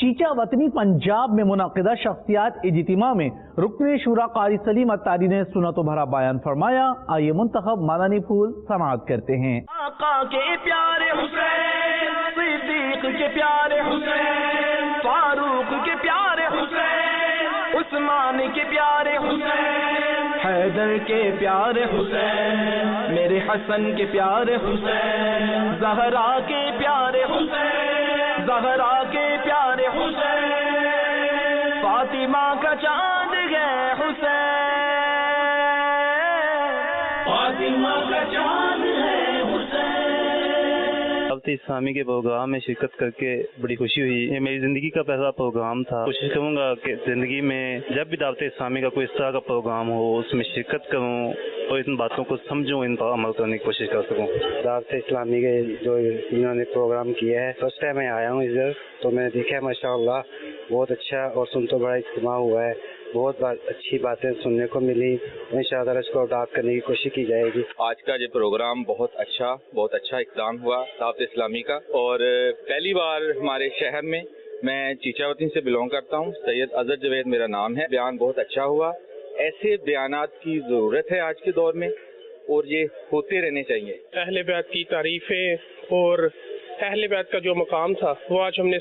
چیچا وطنی پنجاب میں منعقدہ شخصیات اجتماع میں رکن شورا قاری سلیم اتاری نے سنت و بھرا بیان فرمایا۔ آئیے منتخب مدنی پھول سماعت کرتے ہیں۔ آقا کے پیارے حسین، صدیق کے پیارے حسین، فاروق کے پیارے حسین، عثمان کے پیارے حسین، حیدر کے پیارے حسین، میرے حسن کے پیارے حسین، زہرا کے پیارے حسین، زہرا کے پیارے حسین، فاطمہ کا چاند ہے حسین، فاطمہ کا چاند ہے حسین۔ دعوت اسلامی کے پروگرام میں شرکت کر کے بڑی خوشی ہوئی۔ یہ میری زندگی کا پہلا پروگرام تھا۔ کوشش کروں گا کہ زندگی میں جب بھی دعوت اسلامی کا کوئی اس طرح کا پروگرام ہو اس میں شرکت کروں اور ان باتوں کو سمجھوں، ان پر عمل کرنے کی کوشش کر سکوں۔ دعوت اسلامی کے جو انہوں نے پروگرام کیا ہے، فرسٹ ٹائم میں آیا ہوں ادھر، تو میں نے دیکھا ہے ماشاءاللہ بہت اچھا اور سنت و بڑا اجتماع ہوا ہے۔ بہت اچھی باتیں سننے کو ملی۔ انشاءاللہ اس کو اڈاپٹ کرنے کی کوشش کی جائے گی۔ آج کا یہ پروگرام بہت اچھا اقدام ہوا دعوت اسلامی کا، اور پہلی بار ہمارے شہر میں چیچا وطن سے بلونگ کرتا ہوں۔ سید اظہر جاوید میرا نام ہے۔ بیان بہت اچھا ہوا۔ ایسے بیانات کی ضرورت ہے آج کے دور میں، اور یہ ہوتے رہنے چاہیے۔ اہل بیت کی تعریفیں اور اہل بیت کا جو مقام تھا وہ آج ہم نے